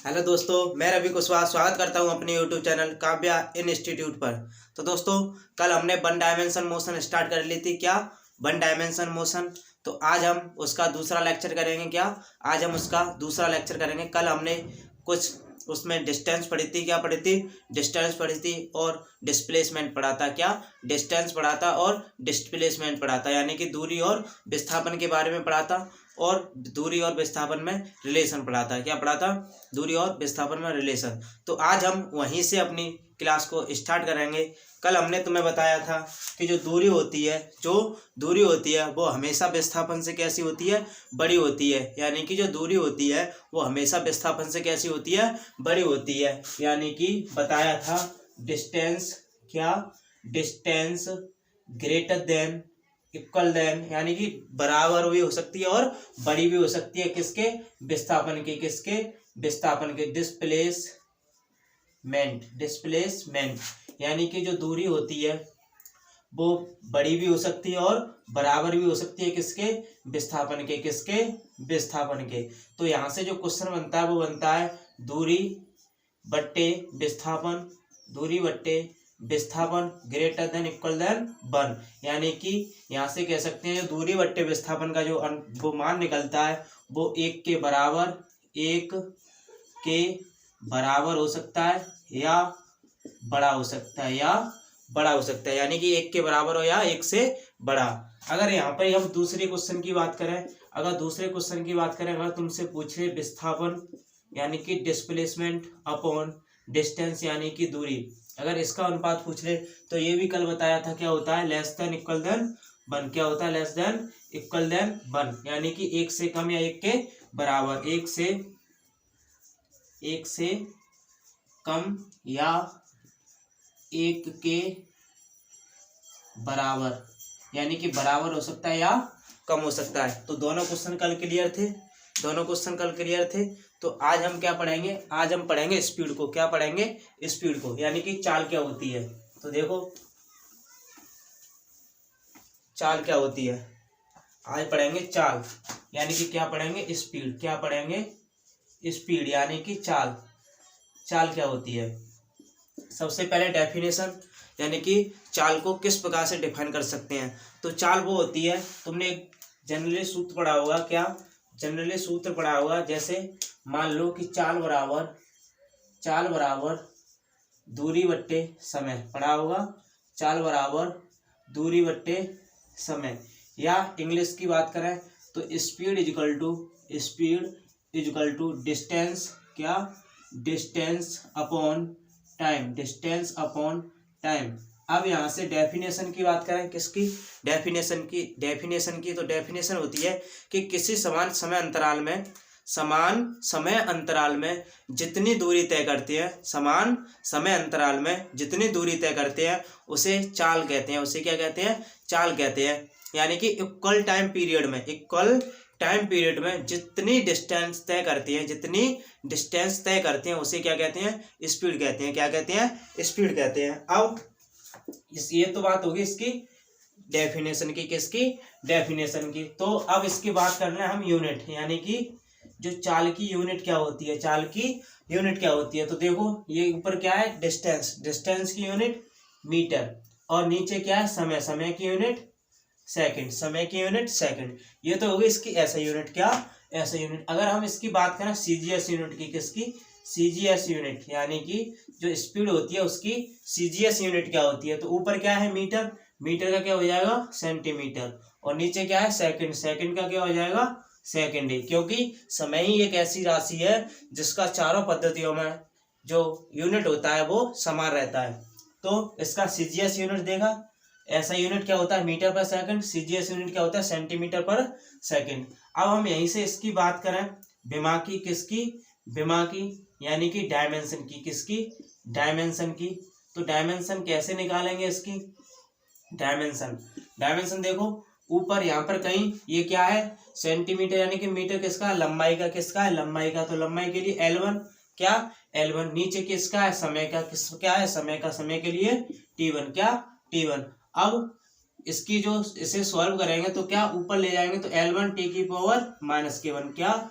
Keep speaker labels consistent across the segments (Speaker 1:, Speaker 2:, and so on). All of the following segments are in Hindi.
Speaker 1: हेलो दोस्तों, मैं रवि कुशवाहा स्वागत करता हूं अपने यूट्यूब चैनल काव्या इंस्टीट्यूट पर। तो दोस्तों, कल हमने वन डायमेंशन मोशन स्टार्ट कर ली थी। क्या वन डायमेंशन मोशन? तो आज हम उसका दूसरा लेक्चर करेंगे। आज हम उसका दूसरा लेक्चर करेंगे। कल हमने कुछ उसमें डिस्टेंस पढ़ी थी। क्या पढ़ी थी? डिस्टेंस पढ़ी थी और डिस्प्लेसमेंट पढ़ा था। क्या? डिस्टेंस पढ़ा था और डिस्प्लेसमेंट पढ़ा था, यानी कि दूरी और विस्थापन के बारे में पढ़ा था और दूरी और विस्थापन में रिलेशन पढ़ा था। क्या पढ़ा था? दूरी और विस्थापन में रिलेशन। तो आज हम वहीं से अपनी क्लास को स्टार्ट करेंगे। कल हमने तुम्हें बताया था कि जो दूरी होती है वो हमेशा विस्थापन से कैसी होती है? बड़ी होती है। यानी कि जो दूरी होती है वो हमेशा विस्थापन से कैसी होती है? बड़ी होती है। यानी कि बताया था डिस्टेंस, क्या? Distance greater than, equal than, यानी कि बराबर भी हो सकती है और बड़ी भी हो सकती है। किसके? विस्थापन के। किसके? विस्थापन के। डिस्प्लेसमेंट यानी कि जो दूरी होती है वो बड़ी भी हो सकती है और बराबर भी हो सकती है। किसके? विस्थापन के। किसके? विस्थापन के। तो यहाँ से जो क्वेश्चन बनता है वो बनता है दूरी बट्टे विस्थापन, दूरी बट्टे विस्थापन ग्रेटर देन इक्वल देन 1। यानी कि यहाँ से कह सकते हैं दूरी बट्टे विस्थापन का जो वो मान निकलता है वो एक के बराबर हो सकता है या बड़ा हो सकता है, यानी कि एक के बराबर हो या एक से बड़ा। अगर यहाँ पर हम दूसरे क्वेश्चन की बात करें, अगर तुमसे पूछे विस्थापन यानी कि डिस्प्लेसमेंट अपॉन डिस्टेंस यानी कि दूरी, अगर इसका अनुपात पूछ ले तो ये भी कल बताया था क्या होता है? Less than equal than 1। क्या होता है? लेस देन इक्वल देन 1, यानी कि एक से कम या एक के बराबर। एक से कम या एक के बराबर, यानी कि बराबर हो सकता है या कम हो सकता है। तो दोनों क्वेश्चन कल क्लियर थे। तो आज हम क्या पढ़ेंगे? आज हम पढ़ेंगे स्पीड को। क्या पढ़ेंगे? स्पीड को, यानी कि चाल क्या होती है। तो देखो चाल क्या होती है। आज पढ़ेंगे चाल, यानी कि क्या पढ़ेंगे? स्पीड। क्या पढ़ेंगे? स्पीड यानी कि चाल क्या होती है। सबसे पहले डेफिनेशन, यानी कि चाल को किस प्रकार से डिफाइन कर सकते हैं। तो चाल वो होती है, तुमने एक जनरली सूत्र पढ़ा होगा। क्या? जनरली सूत्र पढ़ा होगा। जैसे मान लो कि चाल बराबर दूरी बट्टे समय पढ़ा होगा। चाल बराबर दूरी बट्टे समय, या इंग्लिश की बात करें तो स्पीड इजकल टू डिस्टेंस। क्या? Distance upon time. अब यहाँ से डेफिनेशन की बात करें, किसकी? डेफिनेशन की। तो डेफिनेशन होती है कि किसी समान समय अंतराल में जितनी दूरी तय करते हैं उसे चाल कहते हैं। उसे क्या कहते हैं? चाल कहते हैं। यानी कि इक्वल टाइम पीरियड में जितनी डिस्टेंस तय करती हैं उसे क्या कहते हैं? स्पीड कहते हैं। क्या कहते हैं? स्पीड कहते हैं। अब ये तो बात होगी इसकी डेफिनेशन की। किसकी? डेफिनेशन की। तो अब इसकी बात करना है हम यूनिट, यानी कि जो चाल की यूनिट क्या होती है। तो देखो ये ऊपर क्या है? डिस्टेंस की यूनिट मीटर, और नीचे क्या है? समय की यूनिट सेकंड। ये तो होगी इसकी ऐसा यूनिट। क्या? ऐसा यूनिट। अगर हम इसकी बात करें सीजीएस यूनिट की, किसकी? सीजीएस यूनिट, यानी कि जो स्पीड होती है उसकी सीजीएस यूनिट क्या होती है। तो ऊपर क्या है? मीटर का क्या हो जाएगा? सेंटीमीटर। और नीचे क्या है? सेकंड का क्या हो जाएगा? सेकंड ही, क्योंकि समय ही एक ऐसी राशि है जिसका चारों पद्धतियों में जो यूनिट होता है वो समान रहता है। तो इसका सीजीएस यूनिट देखा, ऐसा यूनिट क्या होता है? मीटर पर सेकंड। सीजीएस यूनिट क्या होता है? सेंटीमीटर पर सेकंड। अब हम यहीं से इसकी बात करें विमा की, किसकी? विमा की, यानी कि डायमेंशन की। किसकी? डायमेंशन की। तो डायमेंशन कैसे निकालेंगे इसकी? डायमेंशन देखो ऊपर यहाँ पर कहीं ये क्या है? सेंटीमीटर, यानी कि मीटर किसका? लंबाई का। किसका है? लंबाई का। तो लंबाई के लिए L1। क्या? L1। नीचे किसका है? समय का। क्या है? समय का। समय के लिए T1। क्या? T1। अब इसकी जो इसे सॉल्व करेंगे तो क्या ऊपर ले जाएंगे तो L1 T की पावर -K1। क्या?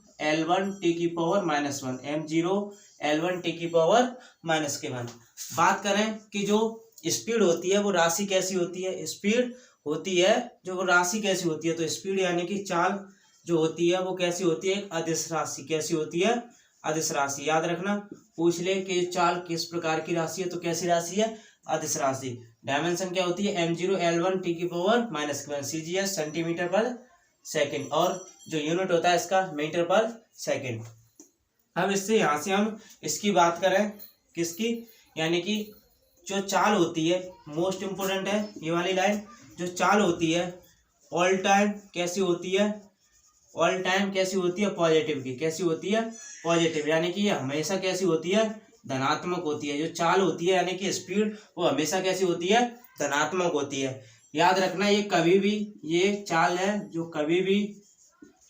Speaker 1: m0 L1 t⁻⁻1 m0 L1 t⁻⁻1। बात करें कि जो स्पीड होती है वो राशि कैसी होती है, स्पीड होती है जो वो राशि कैसी होती है, तो स्पीड यानी कि चाल जो होती है वो कैसी होती है, एक अदिश राशि। कैसी होती है, अदिश राशि। याद रखना, पूछ ले कि चाल किस प्रकार की राशि है, तो कैसी राशि है, अदिश राशि। डायमेंशन क्या होती है, m0 L1 t⁻⁻1 CGS centimetre पर सेकंड, और जो यूनिट होता है इसका मीटर पर सेकंड। अब इससे यहाँ से हम इसकी बात करें, किसकी, यानी कि जो चाल होती है, मोस्ट इम्पोर्टेंट है ये वाली लाइन, जो चाल होती है ऑल टाइम कैसी होती है, ऑल टाइम कैसी होती है, पॉजिटिव की। कैसी होती है, पॉजिटिव, यानी कि ये हमेशा कैसी होती है, धनात्मक होती है। जो चाल होती है यानी कि स्पीड, वो हमेशा कैसी होती है, धनात्मक होती है। याद रखना, ये कभी भी, ये चाल है जो कभी भी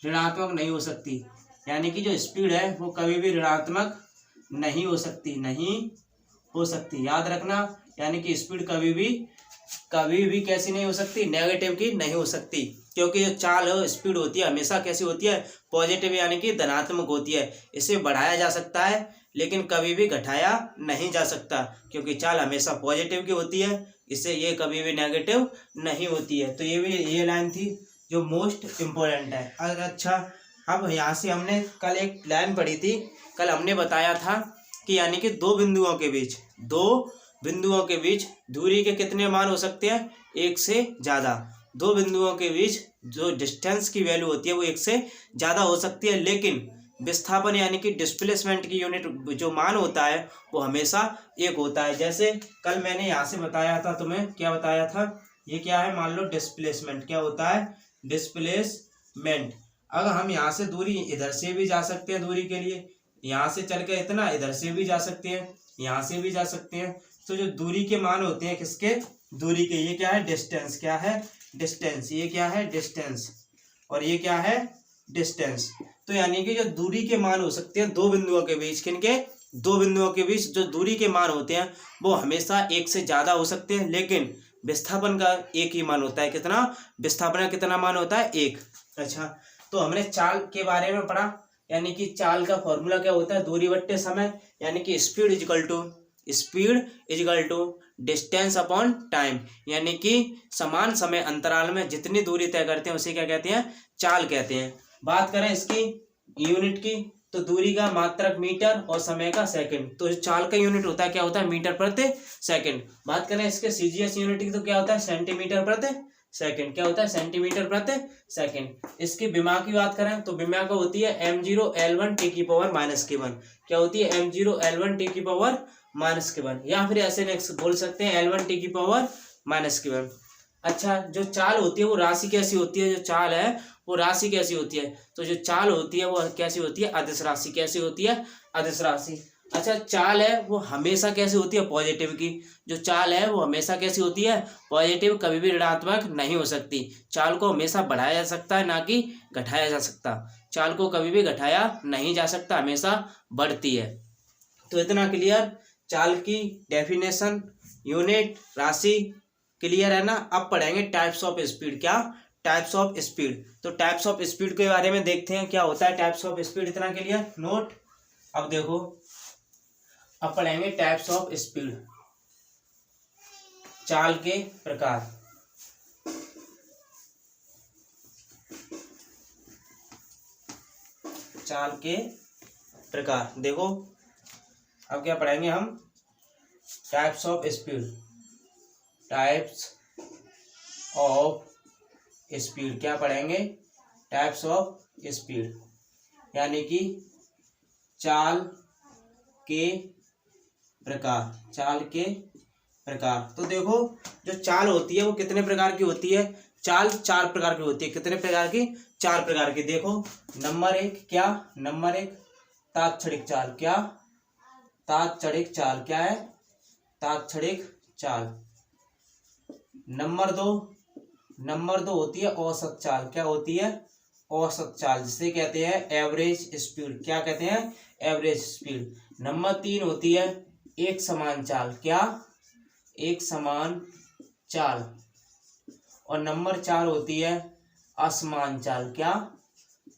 Speaker 1: ऋणात्मक नहीं हो सकती, यानी कि जो स्पीड है वो कभी भी ऋणात्मक नहीं हो सकती, नहीं हो सकती। याद रखना, यानी कि स्पीड कभी भी कैसी नहीं हो सकती, नेगेटिव की नहीं हो सकती, क्योंकि जो चाल है स्पीड होती है हमेशा कैसी होती है, पॉजिटिव यानी कि धनात्मक होती है। इसे बढ़ाया जा सकता है लेकिन कभी भी घटाया नहीं जा सकता, क्योंकि चाल हमेशा पॉजिटिव की होती है, इससे ये कभी भी नेगेटिव नहीं होती है। तो ये लाइन थी जो मोस्ट इम्पोर्टेंट है। अच्छा, अब यहाँ से हमने कल एक लाइन पढ़ी थी, कल हमने बताया था कि यानी कि दो बिंदुओं के बीच दूरी के कितने मान हो सकते हैं, एक से ज़्यादा। दो बिंदुओं के बीच जो डिस्टेंस की वैल्यू होती है वो एक से ज़्यादा हो सकती है, लेकिन विस्थापन यानी कि डिस्प्लेसमेंट की यूनिट जो मान होता है वो हमेशा एक होता है। जैसे कल मैंने यहाँ से बताया था तुम्हें, क्या बताया था, ये क्या है, मान लो डिस्प्लेसमेंट। क्या होता है, डिस्प्लेसमेंट। अगर हम यहाँ से दूरी, इधर से भी जा सकते हैं दूरी के लिए, यहाँ से चल के इतना, इधर से भी जा सकते हैं, यहाँ से भी जा सकते हैं। तो जो दूरी के मान होते हैं किसके, दूरी के, ये क्या है, डिस्टेंस। क्या है, डिस्टेंस। ये क्या है, डिस्टेंस, और ये क्या है, डिस्टेंस। तो यानी कि जो दूरी के मान हो सकते हैं दो बिंदुओं के बीच, किनके, दो बिंदुओं के बीच जो दूरी के मान होते हैं वो हमेशा एक से ज़्यादा हो सकते हैं, लेकिन विस्थापन का एक ही मान होता है। कितना, विस्थापन का कितना मान होता है, एक। अच्छा, तो हमने चाल के बारे में पढ़ा, यानी कि चाल का फॉर्मूला क्या होता है, दूरी बट्टे समय, यानी कि speed is equal to distance upon time, यानी कि समान समय अंतराल में जितनी दूरी तय करते हैं उसे क्या कहते हैं, चाल कहते हैं। बात करें इसकी यूनिट की, तो दूरी का मात्रक मीटर और समय का सेकंड। तो चाल का यूनिट होता है, क्या होता है, मीटर प्रति सेकंड। बात करें इसके सीजीएस यूनिट की, तो क्या होता है, सेंटीमीटर प्रति सेकंड। क्या होता है, सेंटीमीटर प्रति सेकंड। इसकी विमा की बात करें तो विमा का होती है m0 L1 t⁻⁻1। क्या होती है, m0 L1 t⁻⁻1, या फिर ऐसे नेक्स्ट बोल सकते हैं L1 t⁻⁻1। अच्छा, जो चाल होती है वो राशि कैसी होती है, जो चाल है वो राशि कैसी होती है, तो जो चाल होती है वो कैसी होती है, अदिश राशि। कैसी होती है, अदिश राशि। अच्छा, चाल है वो हमेशा कैसी होती है, पॉजिटिव की। जो चाल है वो हमेशा कैसी होती है, पॉजिटिव, कभी भी ऋणात्मक नहीं हो सकती। चाल को हमेशा बढ़ाया जा सकता है, ना कि घटाया जा सकता। चाल को कभी भी घटाया नहीं जा सकता, हमेशा बढ़ती है। तो इतना क्लियर, चाल की डेफिनेशन, यूनिट, राशि क्लियर है ना। अब पढ़ेंगे टाइप्स ऑफ स्पीड। क्या, टाइप्स ऑफ स्पीड। तो टाइप्स ऑफ स्पीड के बारे में देखते हैं क्या होता है टाइप्स ऑफ स्पीड। इतना क्लियर, नोट। अब देखो, अब पढ़ेंगे टाइप्स ऑफ स्पीड, चाल के प्रकार। चाल के प्रकार देखो, अब क्या पढ़ेंगे हम, types of speed. Types of speed क्या पढ़ेंगे, टाइप्स ऑफ स्पीड, यानी कि चाल के प्रकार। चाल के प्रकार। तो देखो, जो चाल होती है वो कितने प्रकार की होती है, चाल चार प्रकार की होती है। कितने प्रकार की, चार प्रकार की। देखो, नंबर एक, क्या, नंबर एक तात्क्षणिक चाल। क्या, तात्क्षणिक चाल। क्या है, तात्क्षणिक चाल। नंबर दो होती है औसत चाल। क्या होती है, औसत चाल, जिसे कहते हैं एवरेज स्पीड। क्या कहते हैं, एवरेज स्पीड। नंबर तीन होती है एक समान चाल। क्या, एक समान चाल और नंबर 4 होती है असमान चाल। क्या?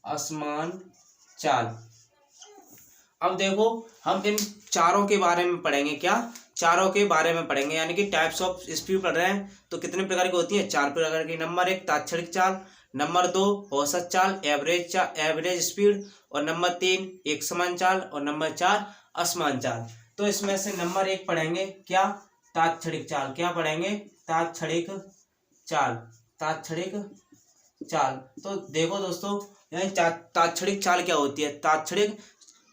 Speaker 1: असमान चाल। अब देखो हम इन चारों के बारे में पढ़ेंगे। क्या? चारों के बारे में पढ़ेंगे, यानी कि टाइप्स ऑफ स्पीड पढ़ रहे हैं तो कितने प्रकार की होती है? 4 प्रकार की। नंबर 1 तात्क्षणिक चाल, नंबर 2 औसत चाल एवरेज स्पीड, और नंबर 3 एक समान चाल, और नंबर 4 असमान चाल। तो इसमें से नंबर 1 पढ़ेंगे। क्या? तात्क्षणिक चाल। क्या पढ़ेंगे? तात्क्षणिक चाल। तात्क्षणिक चाल। तो देखो दोस्तों, यानी तात्क्षणिक चाल क्या होती है? तात्क्षणिक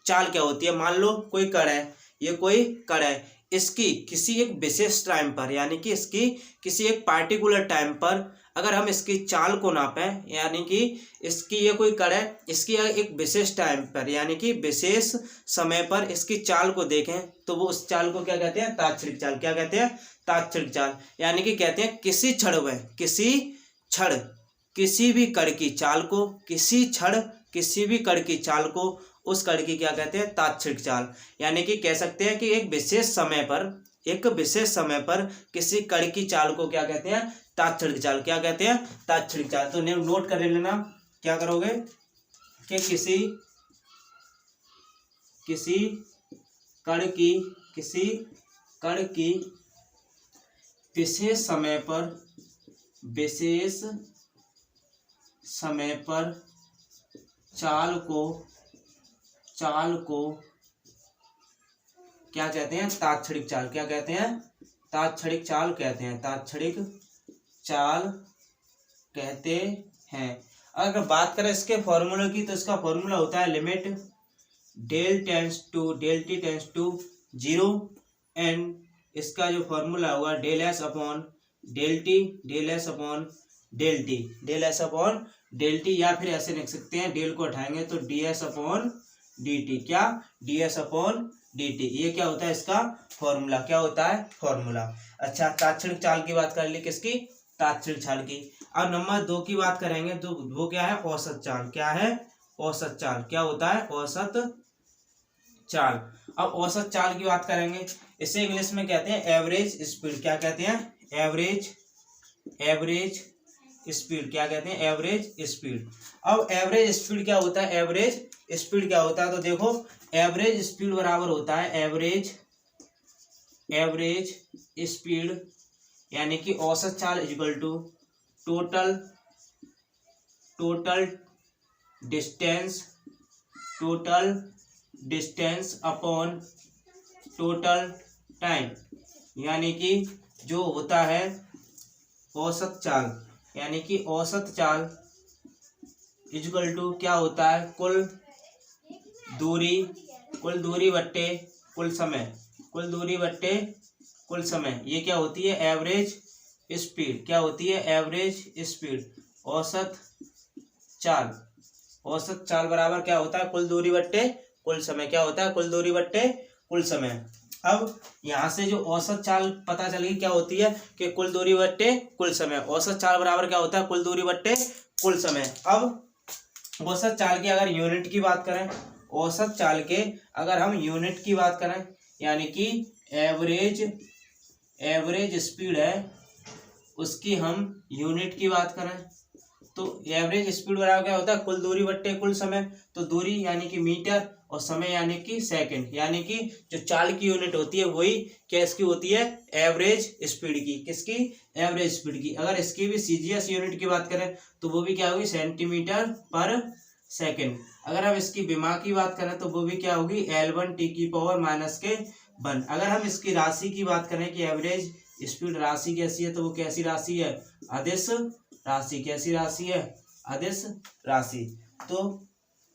Speaker 1: चाल क्या होती है? मान लो कोई कण है, ये कोई कण है, इसकी किसी एक विशेष टाइम पर, यानी कि इसकी किसी एक पार्टिकुलर टाइम पर अगर हम इसकी चाल को नापें, यानी कि इसकी ये कोई कण है, इसकी एक विशेष टाइम पर यानी कि विशेष समय पर इसकी चाल को देखें तो वो उस चाल को क्या कहते हैं? तात्क्षणिक चाल। क्या कहते हैं? तात्क्षणिक चाल। यानी कि कहते हैं किसी क्षण में, किसी क्षण किसी भी कण की चाल को, किसी क्षण किसी भी कण की चाल को, उस कण की क्या कहते हैं? तात्क्षणिक चाल। यानी कि कह सकते हैं कि एक विशेष समय पर किसी कण की चाल को क्या कहते हैं? तात्क्षणिक चाल। क्या कहते हैं? तात्क्षणिक चाल। तो नोट कर लेना। क्या करोगे कि किसी कण की विशेष समय पर चाल को क्या कहते हैं? तात्क्षणिक चाल। क्या कहते हैं? तात्क्षणिक चाल कहते हैं। तात्क्षणिक चाल कहते हैं। अगर बात करें इसके फॉर्मूले की तो इसका फॉर्मूला होता है limit del t tends to 0 and इसका जो फॉर्मूला होगा del s upon del t, या फिर ऐसे लिख सकते हैं, डेल को उठाएंगे तो d s upon d t. क्या? D s upon d t. ये क्या होता है? इसका फॉर्मूला। क्या होता है? फॉर्मूला। अच्छा, तात्क्षणिक चाल की बात कर ली। किसकी? तात्क्षणिक चाल की। अब नंबर 2 की बात करेंगे तो वो क्या है? औसत चाल। क्या है? औसत चाल। क्या होता है? औसत चाल। अब औसत चाल की बात करेंगे, इसे इंग्लिश में कहते हैं एवरेज स्पीड। क्या कहते हैं? Average speed. क्या कहते हैं? Average speed. अब एवरेज स्पीड क्या होता है? एवरेज स्पीड क्या होता है? तो देखो, एवरेज स्पीड बराबर होता है एवरेज स्पीड, यानी कि औसत चाल equal to total distance upon total time. यानी कि जो होता है औसत चाल, यानी कि औसत चाल इक्वल टू क्या होता है? कुल दूरी बट्टे कुल समय। ये क्या होती है? Average speed. क्या होती है? Average speed. औसत चाल बराबर क्या होता है? कुल दूरी बट्टे कुल समय। क्या होता है? कुल दूरी बट्टे कुल समय। अब यहाँ से जो औसत चाल पता चलेगी क्या होती है कि कुल दूरी बट्टे कुल समय। औसत चाल बराबर क्या होता है? कुल दूरी बट्टे कुल समय। अब औसत चाल की अगर यूनिट की बात करें, औसत चाल के अगर हम यूनिट की बात करें, यानी कि एवरेज स्पीड है, उसकी हम यूनिट की बात करें तो एवरेज स्पीड बराबर क्या होता है? कुल दूरी बट्टे कुल समय। तो दूरी यानी कि मीटर और समय यानी कि सेकंड, यानी कि जो चाल की यूनिट होती है वही क्या इसकी होती है? एवरेज स्पीड की। किसकी? एवरेज स्पीड की। अगर इसकी भी सीजीएस यूनिट की बात करें तो वो भी क्या होगी? सेंटीमीटर पर सेकंड। अगर हम इसकी विमा की बात करें तो वो भी क्या होगी? L1 T⁻⁻⁰ अगर हम इसकी राशि की बात करें कि एवरेज स्पीड राशि कैसी है तो वो कैसी राशि है? अदिश राशि। कैसी राशि है? अदिश राशि। तो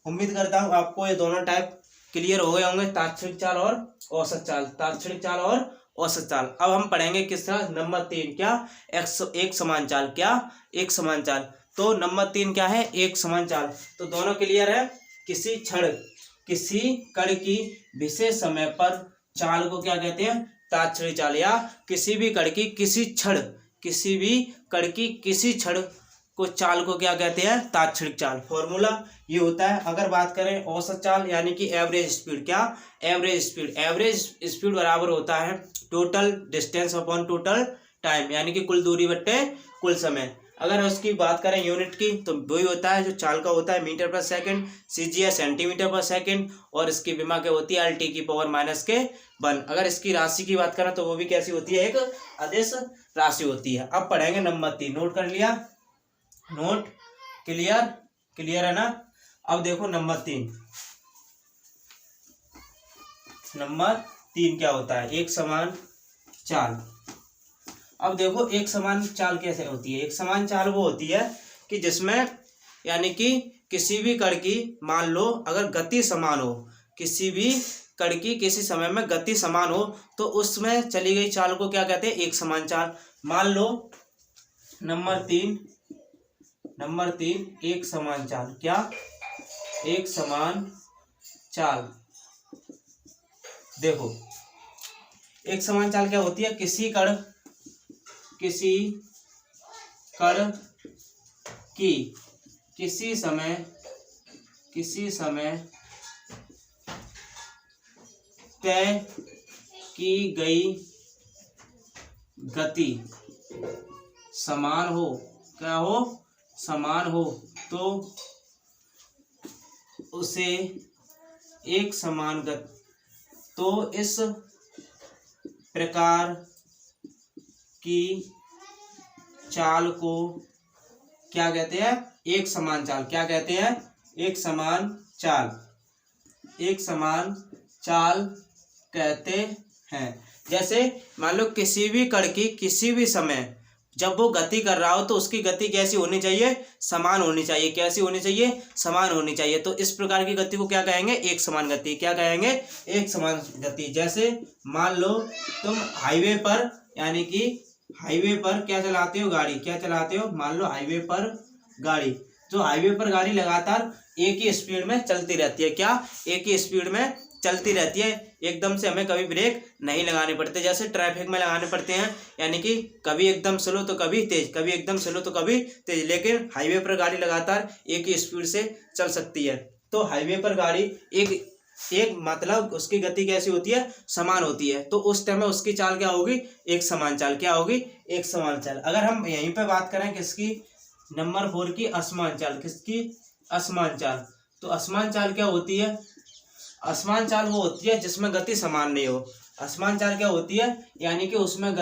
Speaker 1: उम्मीद करता हूँ आपको ये दोनों टाइप क्लियर हो गए होंगे, तात्क्षणिक चाल और औसत चाल। तात्क्षणिक चाल और औसत चाल। अब हम पढ़ेंगे किसका? नंबर 3। क्या? एक समान चाल। क्या? एक समान चाल। तो नंबर 3 क्या है? एक समान चाल। तो दोनों क्लियर है। किसी क्षण किसी कण की विशेष समय पर चाल को क्या कहते हैं? तात्क्षणिक चाल। या किसी भी कण की किसी क्षण को चाल को क्या कहते हैं? तात्क्षणिक चाल। फॉर्मूला ये होता है। अगर बात करें औसत चाल यानी कि एवरेज स्पीड। क्या? एवरेज स्पीड बराबर होता है total distance upon total time, यानी कि कुल दूरी बट्टे कुल समय। अगर उसकी बात करें यूनिट की तो वही होता है जो चाल का होता है मीटर पर सेकंड, सीजी है सेंटीमीटर पर सेकंड, और इसकी विमा क्या होती है L/-1। अगर इसकी राशि की बात करें तो वो भी कैसी होती है, एक अदिश राशि होती है। अब पढ़ेंगे नंबर 3। नोट कर लिया, नोट क्लियर, क्लियर है ना। अब देखो नंबर 3, नंबर 3 क्या होता है, एक समान चाल। अब देखो एक समान चाल कैसे होती है। एक समान चाल वो होती है कि जिसमें यानी कि किसी भी कण की, मान लो अगर गति समान हो, किसी भी कण की किसी समय में गति समान हो तो उसमें चली गई चाल को क्या कहते हैं, एक समान चाल। मान लो नंबर 3 एक समान चाल। क्या, एक समान चाल। देखो एक समान चाल क्या होती है, किसी कण की किसी समय तय की गई गति समान हो, क्या हो, समान हो, तो उसे एक समान गति, तो इस प्रकार की चाल को क्या कहते हैं, एक समान चाल। क्या कहते हैं, एक समान चाल, एक समान चाल कहते हैं। जैसे मान लो किसी भी कण की किसी भी समय जब वो गति कर रहा हो तो उसकी गति कैसी होनी चाहिए, समान होनी चाहिए। कैसी होनी चाहिए, समान होनी चाहिए। तो इस प्रकार की गति को क्या कहेंगे, एक समान गति। क्या कहेंगे, एक समान गति। जैसे मान लो तुम हाईवे पर, यानी कि हाईवे पर क्या चलाते हो, गाड़ी क्या चलाते हो, मान लो हाईवे पर गाड़ी, जो हाईवे पर गाड़ी लगातार एक ही स्पीड में चलती रहती है। क्या, एक ही स्पीड में चलती रहती है, एकदम से हमें कभी ब्रेक नहीं लगाने पड़ते, जैसे ट्रैफिक में लगाने पड़ते हैं, यानी कि कभी एकदम स्लो तो कभी तेज, कभी एकदम स्लो तो कभी तेज। लेकिन हाईवे पर गाड़ी लगातार एक ही स्पीड से चल सकती है। तो हाईवे पर गाड़ी एक मतलब उसकी गति कैसी होती है, समान होती है। तो उस टाइम में उसकी चाल क्या होगी, एक समान चाल। क्या होगी, एक समान चाल। अगर हम यहीं पे बात करें किसकी, नंबर 4 की असमान चाल। किसकी, असमान चाल। तो असमान चाल क्या होती है, असमान चाल वो होती है जिसमें गति समान नहीं हो। असमान चाल क्या होती है, यानी कि उसमें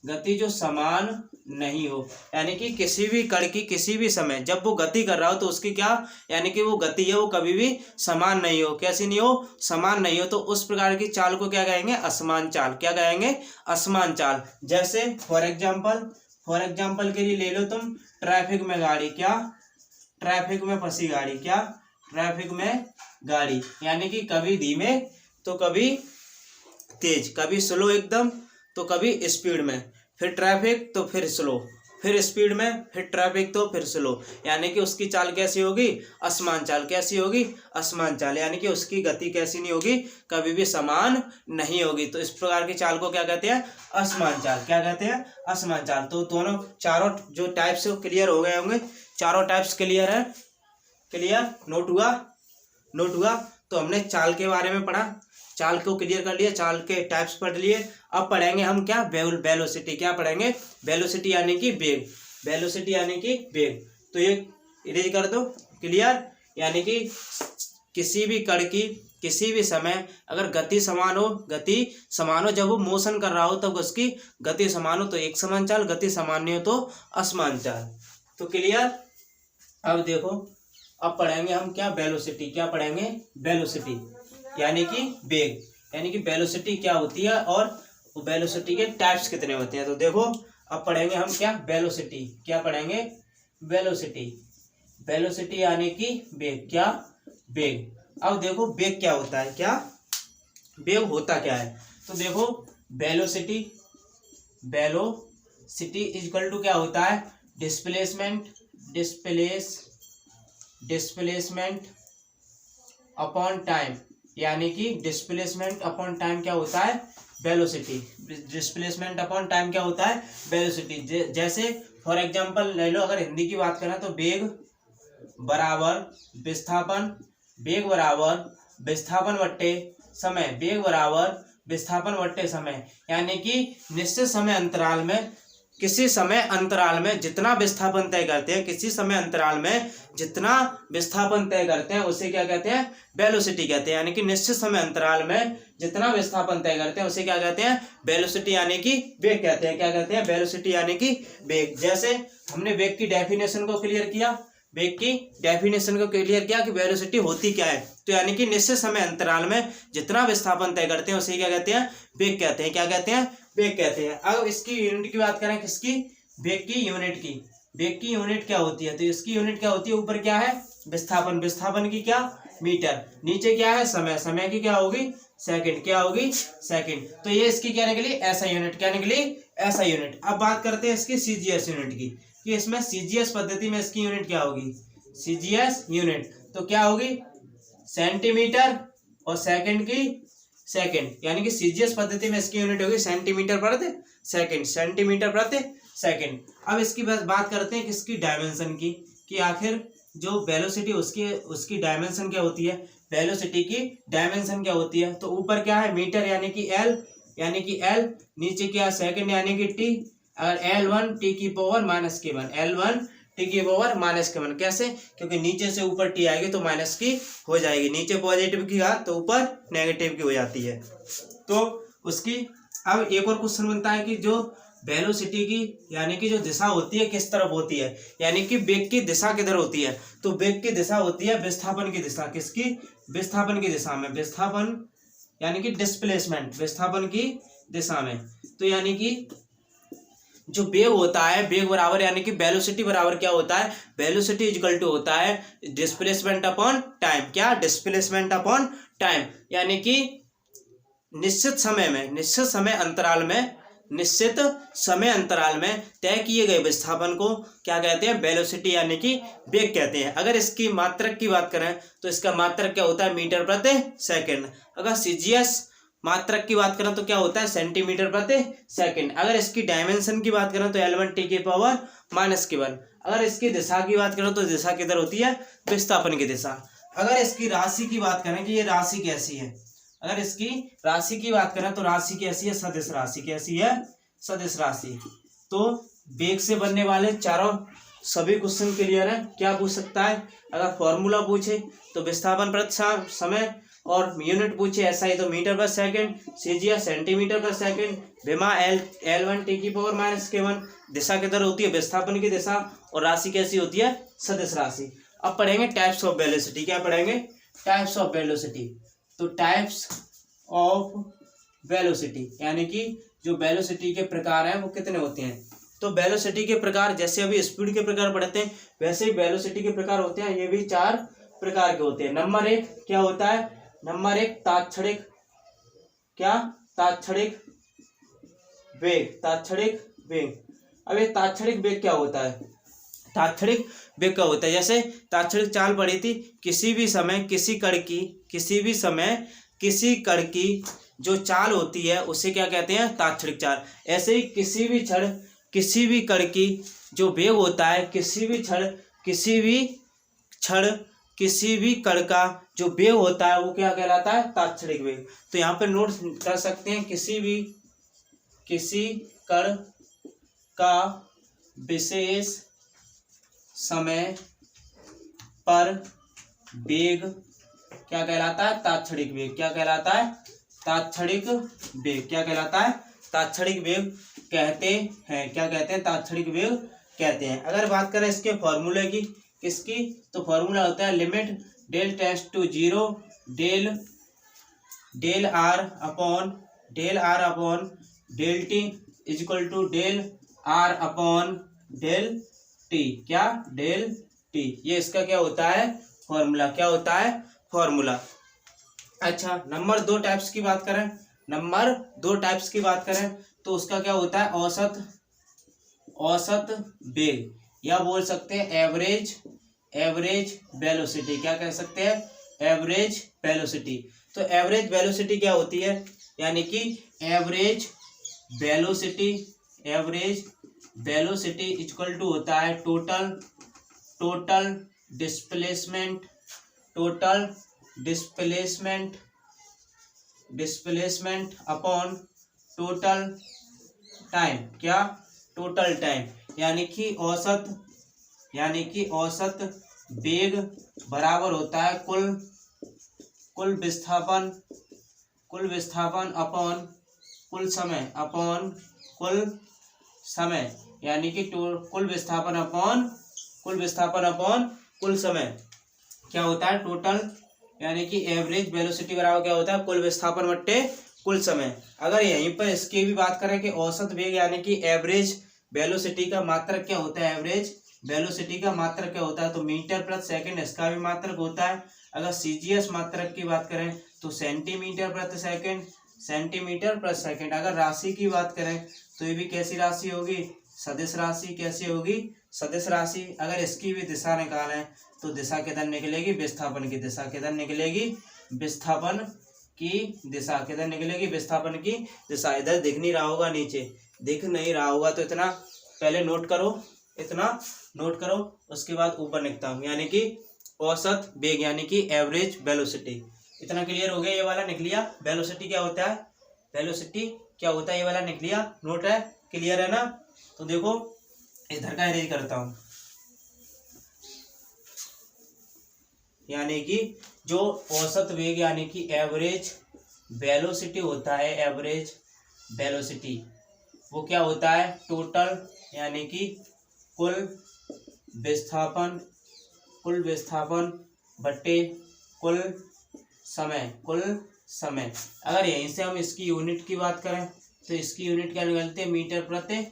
Speaker 1: गति जो समान नहीं हो, यानी कि किसी भी कण की किसी भी समय जब वो गति कर रहा हो तो उसकी क्या, यानी कि वो गति है वो कभी भी समान नहीं हो। कैसी नहीं हो, समान नहीं हो। तो उस प्रकार की चाल को क्या कहेंगे, असमान चाल। क्या कहेंगे, असमान चाल। जैसे फॉर एग्जाम्पल के लिए ले लो तुम ट्रैफिक में गाड़ी। क्या, ट्रैफिक में फंसी गाड़ी। क्या, ट्रैफिक में गाड़ी, यानी कि कभी धीमे तो कभी तेज, कभी स्लो एकदम तो कभी स्पीड में, फिर ट्रैफिक तो फिर स्लो, फिर स्पीड में, फिर ट्रैफिक तो फिर स्लो, यानी कि उसकी चाल कैसी होगी, असमान चाल। कैसी होगी, असमान चाल, यानी कि उसकी गति कैसी नहीं होगी, कभी भी समान नहीं होगी। तो इस प्रकार की चाल को क्या कहते हैं, असमान चाल। क्या कहते हैं, असमान चाल। तो दोनों चारों जो टाइप्स क्लियर हो गए होंगे, चारों टाइप्स क्लियर है, क्लियर, नोट हुआ। तो हमने चाल के बारे में पढ़ा, चाल को क्लियर कर लिया, चाल के टाइप्स पढ़ लिए। अब पढ़ेंगे हम क्या, वेलोसिटी। क्या पढ़ेंगे, वेलोसिटी यानी कि वेग। वेलोसिटी यानी कि वेग। तो ये इरेज कर दो, क्लियर। यानी कि किसी भी कण की किसी भी समय अगर गति समान हो, जब वो मोशन कर रहा हो तब उसकी गति समान हो तो एक समान चाल, गति समान नहीं हो तो असमान चाल। तो क्लियर। अब देखो, अब पढ़ेंगे हम क्या, वेलोसिटी। क्या पढ़ेंगे, वेलोसिटी यानी कि वेग, यानी कि वेलोसिटी क्या होती है और वेलोसिटी के टाइप्स कितने होते हैं। तो देखो अब पढ़ेंगे हम क्या, वेलोसिटी। क्या पढ़ेंगे, वेलोसिटी। वेलोसिटी यानी कि वेग। क्या, वेग। अब देखो वेग क्या होता है, क्या वेग होता क्या है। तो देखो वेलोसिटी इज इक्वल टू क्या होता है, डिस्प्लेसमेंट अपॉन टाइम, यानी कि डिस्प्लेसमेंट अपॉन टाइम क्या होता है, वेलोसिटी। डिस्प्लेसमेंट अपॉन टाइम क्या होता है, वेलोसिटी। जैसे फॉर एग्जांपल ले लो, अगर हिंदी की बात करें तो वेग बराबर विस्थापन बट्टे समय, वेग बराबर विस्थापन बट्टे समय, यानी कि निश्चित समय अंतराल में, किसी समय अंतराल में जितना विस्थापन तय करते हैं, किसी समय अंतराल में जितना विस्थापन तय करते हैं उसे क्या कहते हैं, वेलोसिटी कहते हैं। यानी कि निश्चित समय अंतराल में जितना विस्थापन तय करते हैं उसे क्या कहते हैं, वेलोसिटी यानी कि वेग कहते हैं। क्या कहते हैं, वेलोसिटी यानी कि वेग। जैसे हमने वेग की डेफिनेशन को क्लियर किया, वेग की डेफिनेशन को क्लियर किया कि वेलोसिटी होती क्या है, तो यानी कि निश्चित समय अंतराल में जितना विस्थापन तय करते हैं उसे क्या कहते हैं, वेग कहते हैं। क्या कहते हैं, वेग कहते हैं। अब इसकी यूनिट की बात करें, किसकी, वेग की यूनिट की। वेग की यूनिट क्या होती है, तो इसकी यूनिट क्या होती है, ऊपर क्या है विस्थापन, विस्थापन की क्या मीटर, नीचे क्या है समय, समय की क्या होगी सेकंड, क्या होगी सेकंड। तो ये इसकी क्या निकली, ऐसा यूनिट, क्या निकली ऐसा यूनिट। अब बात करते हैं इसकी सीजीएस यूनिट की, कि इसमें सीजीएस पद्धति में इसकी यूनिट क्या होगी, सीजीएस यूनिट तो क्या होगी सेंटीमीटर और सेकंड की सेकंड, यानी कि सीजीएस पद्धति में इसकी यूनिट होगी सेंटीमीटर प्रति सेकंड, सेंटीमीटर प्रति सेकंड। अब इसकी बात करते हैं किसकी, डायमेंशन की, कि आखिर जो वेलोसिटी उसकी डायमेंशन क्या होती है, वेलोसिटी की डायमेंशन क्या होती है। तो ऊपर क्या है मीटर यानी कि एल, यानी कि एल, नीचे क्या सेकंड यानी कि टी, अगर L1 टी की पावर माइनस के वन, L1 टी की पावर माइनस के वन। कैसे, क्योंकि नीचे से ऊपर टी आएगी तो माइनस की हो जाएगी, नीचे पॉजिटिव की आ तो ऊपर नेगेटिव की हो जाती है। तो उसकी अब एक और क्वेश्चन बनता है कि जो वेलोसिटी की यानी कि जो दिशा होती है किस तरफ होती है, यानी कि वेग की दिशा किधर होती है, तो वेग की दिशा होती है विस्थापन की दिशा, किसकी, विस्थापन की दिशा में, विस्थापन यानी कि डिस्प्लेसमेंट, विस्थापन की दिशा में। तो यानी कि जो वेग होता है, वेग बराबर यानी कि वेलोसिटी बराबर क्या होता है, वेलोसिटी इक्वल टू होता है डिस्प्लेसमेंट अपॉन टाइम, क्या डिस्प्लेसमेंट अपॉन टाइम, यानी कि निश्चित समय में, निश्चित समय अंतराल में तय किए गए विस्थापन को क्या कहते हैं, वेलोसिटी यानी कि वेग कहते हैं। अगर इसकी मात्रक की बात करें तो इसका मात्रक क्या होता है, मीटर प्रति सेकंड। अगर सीजीएस मात्रक की बात करें तो क्या होता है, सेंटीमीटर प्रति सेकंड। अगर इसकी डायमेंशन की बात करें तो L1 टी की पावर माइनस के वन। अगर इसकी दिशा की बात करें तो दिशा किधर होती है, विस्थापन की दिशा। अगर इसकी राशि की बात करें कि ये राशि कैसी है, अगर इसकी राशि की बात करें तो राशि कैसी है, सदिश राशि, कैसी है, सदिश राशि। तो वेग से बनने वाले चारों सभी क्वेश्चन क्लियर है। क्या पूछ सकता है, अगर फॉर्मूला पूछे तो विस्थापन प्रति समय, और यूनिट पूछे SI तो मीटर पर सेकंड, सीजीएस सेंटीमीटर पर सेकंड, विमा L1 टी की पावर माइनस के वन, दिशा किधर होती है, विस्थापन की दिशा, और राशि कैसी होती है, सदिश राशि। अब पढ़ेंगे टाइप्स ऑफ वेलोसिटी। क्या पढ़ेंगे, टाइप्स ऑफ वेलोसिटी। तो टाइप्स ऑफ वेलोसिटी यानी कि जो वेलोसिटी के प्रकार हैं वो कितने होते हैं। तो वेलोसिटी के प्रकार, जैसे अभी स्पीड के प्रकार पढ़ते हैं वैसे ही वेलोसिटी के प्रकार होते हैं, ये भी 4 प्रकार के होते हैं। नंबर 1 क्या होता है, नंबर 1 तात्क्षणिक, क्या, तात्क्षणिक वेग, तात्क्षणिक वेग। अब ये तात्क्षणिक वेग क्या होता है, तात्क्षणिक वेग क्या होता है, जैसे तात्क्षणिक चाल पड़ी थी, किसी भी समय किसी कण की जो चाल होती है उसे क्या कहते हैं, तात्क्षणिक चाल। ऐसे ही किसी भी कण की जो वेग होता है, किसी भी कण का जो वेग होता है वो क्या कहलाता है, तात्क्षणिक वेग। तो यहाँ पे नोट कर सकते हैं, किसी कण का विशेष समय पर वेग क्या कहलाता है, तात्क्षणिक वेग। क्या कहलाता है, तात्क्षणिक वेग। क्या कहलाता है, तात्क्षणिक वेग कहते हैं। क्या कहते हैं, तात्क्षणिक वेग कहते हैं। अगर बात करें इसके फॉर्मूले की, किसकी, तो फॉर्मूला होता है limit del tends to 0 del r upon del t equal to del r upon del t, क्या, डेल टी। ये इसका क्या होता है, फॉर्मूला। क्या होता है, फॉर्मूला। अच्छा, नंबर 2 टाइप्स की बात करें, तो उसका क्या होता है, औसत वेग, या बोल सकते हैं एवरेज वेलोसिटी। क्या कह सकते हैं, एवरेज वेलोसिटी। तो एवरेज वेलोसिटी क्या होती है, यानी कि एवरेज वेलोसिटी इक्वल टू होता है total displacement displacement upon total time, क्या टोटल टाइम, यानी कि औसत वेग बराबर होता है कुल विस्थापन अपॉन कुल समय, यानी कि कुल विस्थापन अपॉन कुल समय क्या होता है टोटल, यानी कि एवरेज वेलोसिटी बराबर क्या होता है कुल विस्थापन बट्टे कुल समय। अगर यहीं पर इसकी भी बात करें कि औसत वेग यानी कि एवरेज वेलोसिटी का मात्रक क्या होता है, एवरेज वेलोसिटी का मात्रक क्या होता है, तो मीटर प्रति सेकंड इसका भी मात्रक होता है। अगर सीजीएस मात्रक की बात करें तो सेंटीमीटर प्रति सेकंड। अगर राशि की बात करें तो ये भी कैसी राशि होगी, सदिश राशि। कैसी होगी, सदिश राशि। अगर इसकी भी दिशा निकालें तो दिशा किधर निकलेगी, विस्थापन की दिशा किधर निकलेगी, विस्थापन की दिशा। इधर दिख नहीं रहा होगा, नीचे दिख नहीं रहा होगा, तो इतना पहले नोट करो, उसके बाद ऊपर लिखता हूँ, यानी कि औसत वेग यानी कि एवरेज वेलोसिटी। इतना क्लियर हो गया, ये वाला निकल लिया। वेलोसिटी क्या होता है, ये वाला निकल लिया, नोट है, क्लियर है ना। तो देखो इधर का अरेंज करता हूँ, यानी कि जो औसत वेग यानी कि एवरेज वेलोसिटी होता है, एवरेज वेलोसिटी वो क्या होता है, टोटल यानी कि कुल विस्थापन बट्टे कुल समय। अगर यहीं से हम इसकी यूनिट की बात करें तो इसकी यूनिट क्या निकलती है, मीटर प्रति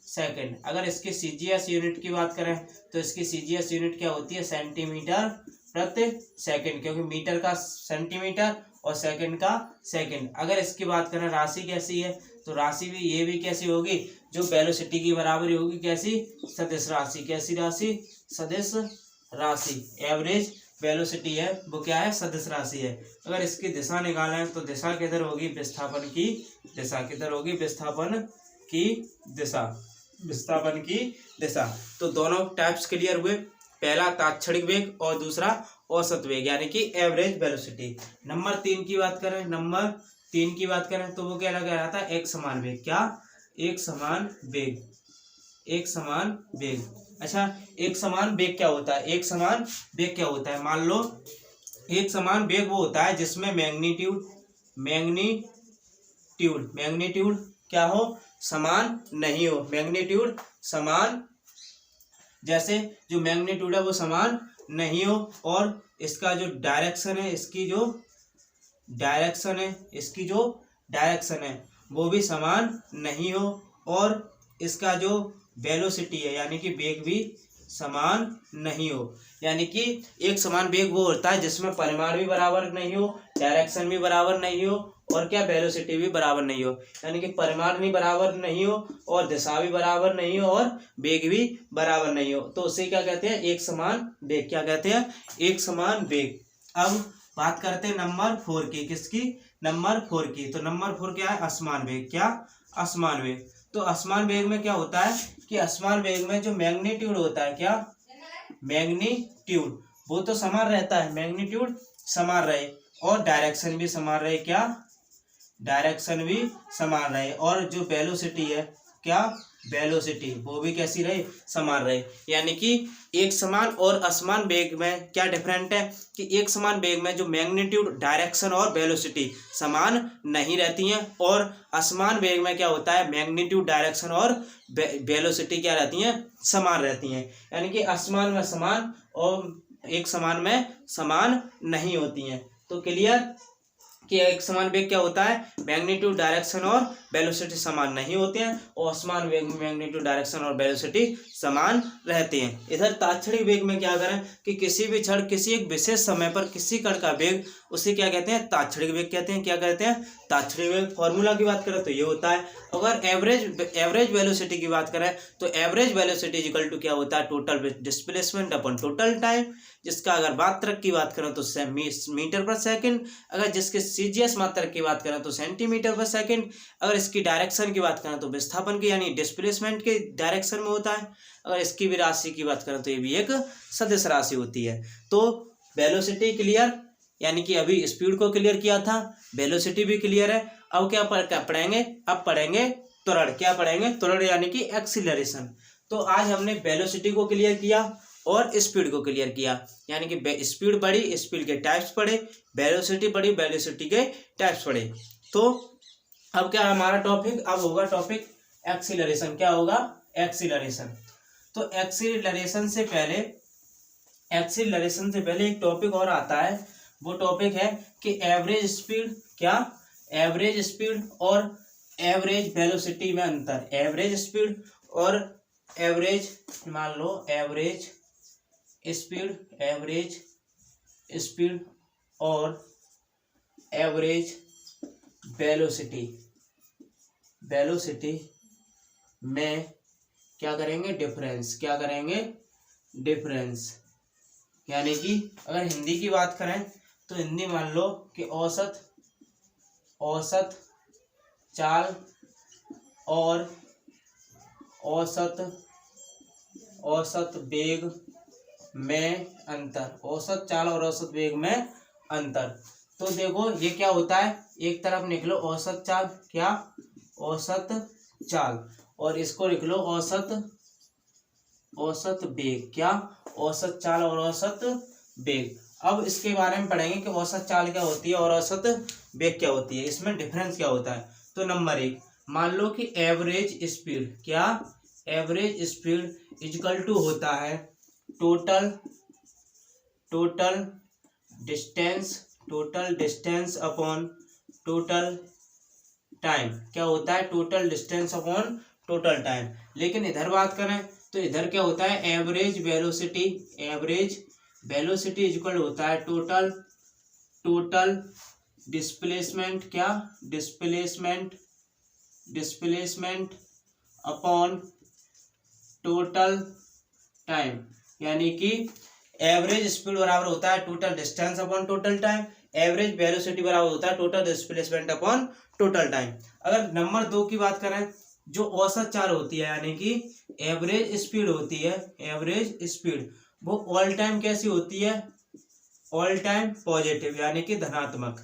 Speaker 1: सेकंड। अगर इसकी सीजीएस यूनिट की बात करें तो इसकी सीजीएस यूनिट क्या होती है, सेंटीमीटर प्रति सेकंड, क्योंकि मीटर का सेंटीमीटर और सेकंड का सेकंड। अगर इसकी बात करें राशि कैसी है, तो राशि भी ये भी कैसी होगी, जो वेलोसिटी की बराबर होगी, कैसी, सदिश राशि। कैसी राशि, सदिश राशि। एवरेज वेलोसिटी है वो क्या है, सदिश राशि है। अगर इसकी दिशा निकालें तो दिशा किधर होगी, विस्थापन की दिशा। किधर होगी, विस्थापन की दिशा। तो दोनों टाइप्स क्लियर हुए, पहला तात्क्षणिक वेग और दूसरा औसत वेग यानी कि एवरेज वेलोसिटी। नंबर 3 की बात करें तो वो क्या लगा रहा था, एक समान वेग। क्या, एक समान वेग। अच्छा, एक समान वेग क्या होता है, मान लो एक समान वेग वो होता है जिसमें मैग्नीट्यूड क्या हो, समान नहीं हो। मैग्नीट्यूड समान, जैसे जो मैग्नीट्यूड है वो समान नहीं हो, और इसका जो डायरेक्शन है, इसकी जो डायरेक्शन है वो भी समान नहीं हो, और इसका जो वेलोसिटी है यानी कि वेग भी समान नहीं हो। यानी कि एक समान वेग वो होता है जिसमें परिमाण भी बराबर नहीं हो, डायरेक्शन भी बराबर नहीं हो, और क्या, वेलोसिटी भी बराबर नहीं हो। यानी कि परिमाण भी बराबर नहीं हो, और दिशा भी बराबर नहीं हो, और वेग भी बराबर नहीं हो, तो उसे क्या कहते हैं, एक समान वेग। क्या कहते हैं, एक समान वेग। अब बात करते हैं नंबर 4 की। किसकी, नंबर 4 की। तो नंबर 4 क्या है, असमान वेग। क्या, असमान वेग। तो असमान वेग में क्या होता है कि असमान वेग में जो मैग्नीट्यूड होता है, क्या, मैग्नीट्यूड वो तो समान रहता है, मैग्नीट्यूड समान रहे, और डायरेक्शन भी समान रहे। क्या, डायरेक्शन भी समान रहे, और जो वेलोसिटी है, क्या, वेलोसिटी वो भी कैसी रहे, समान रहे। यानी कि एक समान और असमान वेग में क्या डिफरेंट है कि एक समान वेग में जो मैग्नीट्यूड, डायरेक्शन और वेलोसिटी समान नहीं रहती हैं, और असमान वेग में क्या होता है, मैग्नीट्यूड, डायरेक्शन और वेलोसिटी क्या रहती हैं, समान रहती हैं। यानी कि असमान में समान और एक समान में समान नहीं होती हैं। तो क्लियर कि एक समान वेग क्या होता है, मैग्नीट्यूड, डायरेक्शन और वेलोसिटी समान नहीं होते हैं, और असमान वेग में मैग्नीट्यूड, डायरेक्शन और वेलोसिटी समान रहते हैं। इधर तात्क्षणिक वेग में क्या करें कि किसी भी क्षण, किसी एक विशेष समय पर किसी कण का वेग, उसे क्या कहते हैं, तात्क्षणिक वेग कहते हैं। क्या कहते हैं, तात्क्षणिक वेग। फॉर्मूला की बात करें तो ये होता है। अगर एवरेज वेलोसिटी की बात करें तो एवरेज वेलोसिटी इक्वल टू क्या होता है, टोटल डिस्प्लेसमेंट अपन टोटल टाइम, जिसका अगर मात्रक की बात करें तो मीटर पर सेकंड, अगर जिसके सीजीएस मात्रक की बात करें तो सेंटीमीटर पर सेकंड, अगर इसकी डायरेक्शन की बात करें तो विस्थापन की यानी डिस्प्लेसमेंट के डायरेक्शन में होता है, अगर इसकी भी राशि की बात करें तो ये भी एक सदिश राशि होती है। तो वेलोसिटी क्लियर, यानी कि अभी स्पीड को क्लियर किया था, वेलोसिटी भी क्लियर है। अब क्या पढ़ेंगे, अब पढ़ेंगे त्वरण। क्या पढ़ेंगे? त्वरण यानी कि एक्सीलरेशन। तो आज हमने वेलोसिटी को क्लियर किया और स्पीड को क्लियर किया, यानी कि स्पीड पढ़ी, स्पीड के टाइप्स पढ़े, वेलोसिटी पढ़ी, वेलोसिटी के टाइप्स पढ़े। तो अब क्या हमारा टॉपिक, अब होगा टॉपिक एक्सीलरेशन। क्या होगा? एक्सीलरेशन। तो एक्सीलरेशन से पहले एक टॉपिक और आता है, वो टॉपिक है कि एवरेज स्पीड। क्या? एवरेज स्पीड और एवरेज वेलोसिटी में अंतर। एवरेज स्पीड और एवरेज, मान लो एवरेज स्पीड और एवरेज वेलोसिटी में क्या करेंगे? डिफरेंस। क्या करेंगे? डिफरेंस। यानी कि अगर हिंदी की बात करें तो हिंदी मान लो कि औसत चाल और औसत वेग में अंतर। औसत चाल और औसत वेग में अंतर। तो देखो ये क्या होता है, एक तरफ निकलो औसत चाल, क्या? औसत चाल, और इसको लिख लो औसत वेग। क्या? औसत चाल और औसत वेग। अब इसके बारे में पढ़ेंगे कि औसत चाल क्या होती है और औसत वेग क्या होती है, इसमें डिफरेंस क्या होता है। तो नंबर 1, मान लो कि एवरेज स्पीड। क्या? एवरेज स्पीड इक्वल टू होता है total distance upon total time. क्या होता है? Total distance upon total time. लेकिन इधर बात करें तो इधर क्या होता है? एवरेज वेलोसिटी इक्वल होता है टोटल डिस्प्लेसमेंट। क्या? Displacement upon total time. यानी कि एवरेज स्पीड बराबर होता है total distance upon total time, average velocity बराबर होता है total displacement upon total time. अगर नंबर 2 की बात करें, जो औसत चाल होती है यानी कि एवरेज स्पीड होती है, एवरेज स्पीड वो ऑल टाइम कैसी होती है? ऑल टाइम पॉजिटिव, यानी कि धनात्मक।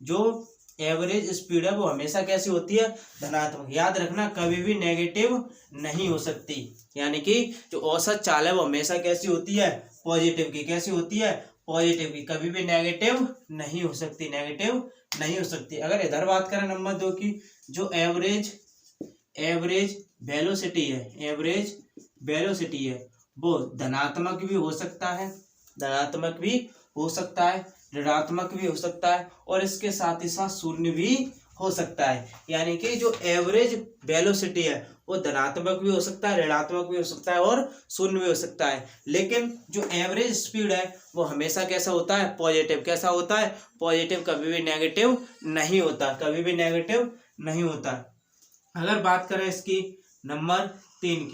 Speaker 1: जो एवरेज स्पीड है वो हमेशा कैसी होती है? धनात्मक। याद रखना, कभी भी नेगेटिव नहीं हो सकती। यानी कि जो औसत चाल है वो हमेशा कैसी होती है? पॉजिटिव की। कैसी होती है? पॉजिटिव की। कभी भी नेगेटिव नहीं हो सकती, अगर इधर बात करें नंबर 2 की, जो एवरेज वेलोसिटी है, वो धनात्मक भी हो सकता है, ऋणात्मक भी हो सकता है, और इसके साथ ही साथ शून्य भी हो सकता है। यानी कि जो एवरेज वेलोसिटी है वो धनात्मक भी हो सकता है, ऋणात्मक भी हो सकता है, और शून्य भी हो सकता है। लेकिन जो एवरेज स्पीड है वो हमेशा कैसा होता है? पॉजिटिव। कैसा होता है? पॉजिटिव। कभी भी नेगेटिव नहीं होता, अगर बात करें इसकी नंबर 3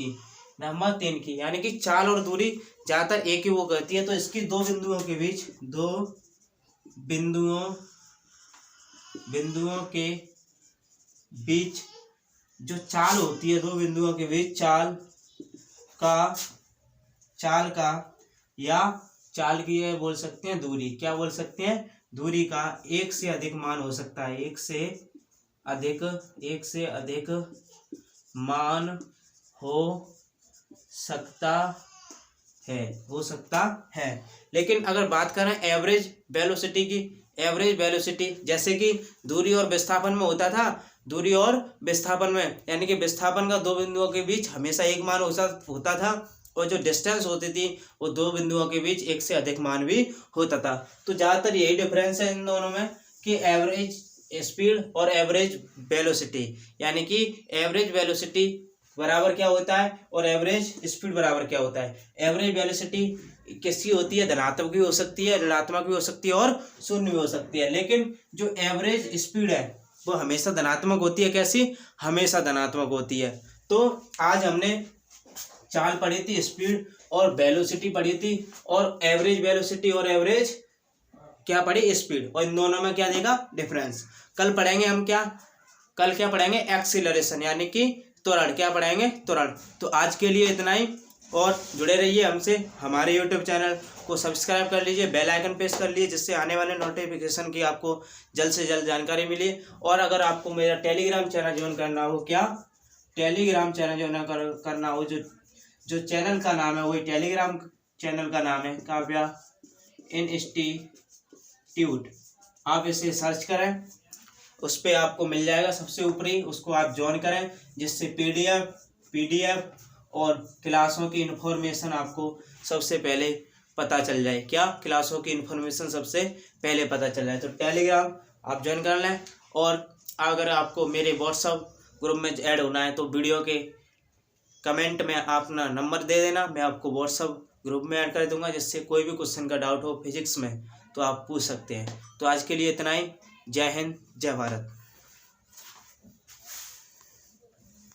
Speaker 1: की, यानी कि चाल और दूरी ज्यादातर एक ही वो करती है। तो इसकी दो बिंदुओं के बीच जो चाल होती है, दो बिंदुओं के बीच चाल की बोल सकते हैं दूरी। क्या बोल सकते हैं? दूरी का एक से अधिक मान हो सकता है, एक से अधिक मान हो सकता है। लेकिन अगर बात करें एवरेज वेलोसिटी की, जैसे कि दूरी और विस्थापन में होता था, यानी कि विस्थापन का दो बिंदुओं के बीच हमेशा एक मान होता था, और जो डिस्टेंस होती थी वो दो बिंदुओं के बीच एक से अधिक मान भी होता था। तो ज़्यादातर यही डिफरेंस है इन दोनों में कि एवरेज स्पीड और एवरेज वेलोसिटी, यानी कि एवरेज वेलोसिटी बराबर क्या होता है और एवरेज स्पीड बराबर क्या होता है। एवरेज वेलोसिटी कैसी होती है? धनात्मक भी हो सकती है, ऋणात्मक भी हो सकती है, और शून्य भी हो सकती है। लेकिन जो एवरेज स्पीड है वो हमेशा धनात्मक होती है। कैसी? हमेशा धनात्मक होती है। तो आज हमने चाल पढ़ी थी, स्पीड और वेलोसिटी पढ़ी थी, और एवरेज वेलोसिटी और एवरेज क्या पढ़ी? स्पीड। और इन दोनों में क्या देगा? डिफरेंस। कल पढ़ेंगे हम कल क्या पढ़ेंगे? एक्सीलरेशन, यानी कि त्वरण। क्या पढ़ेंगे? त्वरण। तो आज के लिए इतना ही, और जुड़े रहिए हमसे, हमारे YouTube चैनल को सब्सक्राइब कर लीजिए, बेल आइकन प्रेस कर लीजिए, जिससे आने वाले नोटिफिकेशन की आपको जल्द से जल्द जानकारी मिले। और अगर आपको मेरा टेलीग्राम चैनल ज्वाइन करना हो, क्या टेलीग्राम चैनल ज्वाइन करना हो, जो चैनल का नाम है वही टेलीग्राम चैनल का नाम है काव्या इंस्टीट्यूट। आप इसे सर्च करें, उस पर आपको मिल जाएगा सबसे ऊपरी, उसको आप ज्वाइन करें, जिससे पीडीएफ और क्लासों की इन्फॉर्मेशन आपको सबसे पहले पता चल जाए। क्या क्लासों की इन्फॉर्मेशन सबसे पहले पता चल जाए, तो टेलीग्राम आप ज्वाइन कर लें। और अगर आपको मेरे व्हाट्सअप ग्रुप में ऐड होना है तो वीडियो के कमेंट में अपना नंबर दे देना, मैं आपको व्हाट्सअप ग्रुप में ऐड कर दूंगा, जिससे कोई भी क्वेश्चन का डाउट हो फिजिक्स में तो आप पूछ सकते हैं। तो आज के लिए इतना ही। जय हिंद, जय भारत।